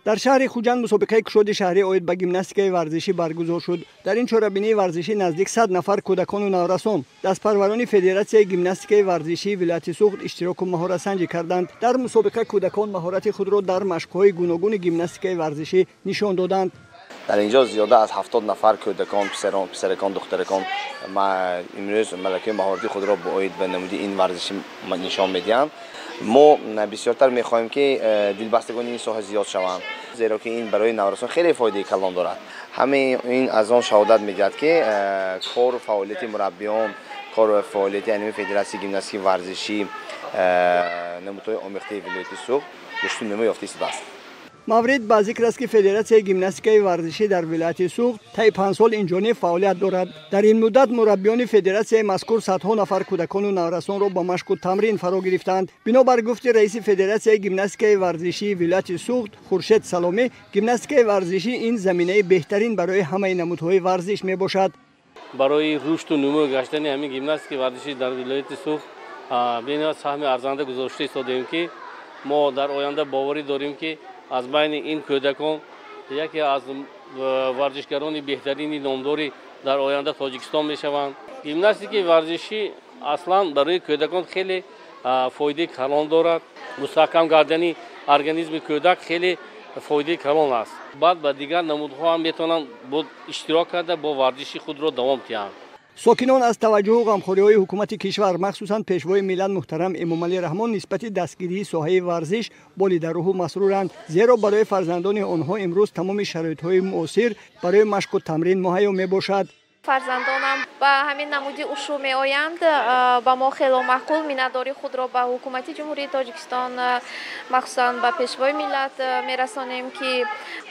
در شهر خوجند مسابقه کشاد شهری اوید به گیمناستیک ورزشی برگزار شد. در این چهاربینی ورزشی نزدیک 100 نفر کودکان و نورسان دستپروران فدراسیون گیمناستیک ورزشی ولایت سوخت اشتراک و مهارت سنجی کردند. در مسابقه کودکان مهارت خود را در مشق‌های گوناگون گیمناستیک ورزشی نشان دادند. در اینجا زیاده از 70 نفر کودکان، پسرکان، دخترکان امروز ملکه مهارتی خود را باید به نمودی این ورزشی نشان میدهند. ما بسیارتر میخواهیم که دلبستگان این ساحه زیاد شوند، زیرا که این برای نورسان خیلی فایده کلان دارد. همه این از آن شهادت میدهد که کار و فعالیت مربیان، کار و فعالیت انیمه فدراسیون گیمناستیک ورزشی نمودهای آمیخته ولایت سوخت رشد نمو یافته است. مورد با ذکر است که فدراسیون گیمناستیک ورزشی در ولایت سوخت طی 5 سال اینجانب فعالیت دارد. در این مدت مربیان فدراسیون مذکور صدها نفر کودکان و نورسان را با مشق و تمرین فرا گرفتند. بنابر گفت رئیس فدراسیون گیمناستیک ورزشی ولایت سوخت خورشید سلامی، گیمناستیک ورزشی این زمینه بهترین برای همه نمودهای ورزش می باشد. برای رشد و نمو گشتن همین گیمناستیک ورزشی در ولایت سوخت بنا سهم ارزنده گذاشته ایستادیم که ما در آینده باوری داریم که از بین این کودکان یکی از ورزشکاران بهترین نامداری در آینده تاجیکستان میشوند. گیمناستیک ورزشی اصلا برای کودکان خیلی فایده کلان دارد. مستحکم کردن ارگانیسم کودک خیلی فایده کلان است. بعد با دیگر نمودها هم میتونن با اشتراک کرده با ورزشی خود را دوام دهند. ساکنان از توجه و غمخوری‌های حکومت کشور مخصوصاً پیشوای ملت محترم امامعلی رحمان نسبت دستگیری ساحه ورزش بالیدروح و مسرورند، زیرا برای فرزندان آنها امروز تمام شرایط‌های معاصر برای مشق و تمرین مهیا میباشد. فرزندانم با همین نمودی اشو می آیند. با ما خیلی معقول مینداری خود را به حکومت جمهوری تاجیکستان مخصوصا به پیشوای ملت میرسانیم که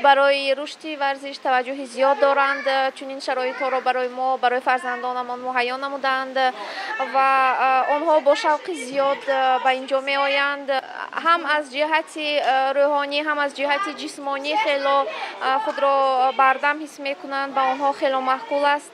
برای رشد ورزش توجه زیاد دارند. چون این شرایط ها را برای ما، برای فرزندانمان مهیا نمودند و آنها با شوق زیاد به اینجا می آیند. هم از جهت روحانی هم از جهت جسمانی خیلی خود را بردم حس میکنند. با آنها خیلی معقول است.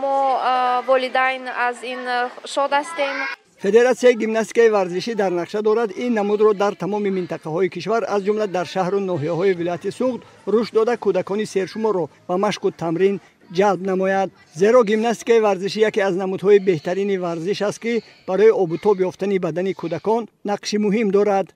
ما والدین از این شاد هستیم. فدراسیون گیمناستیک ورزشی در نقشه دارد این نمود را در تمام منطقه های کشور از جمله در شهر و ناحیه های ولایت سوخت رشد داده کودکان سرشمار را به مشق و تمرین جلب نماید. زیرا گیمناستیک ورزشی یکی از نمودهای بهترین ورزش است که برای آب و تاب یافتن بدن کودکان نقش مهم دارد.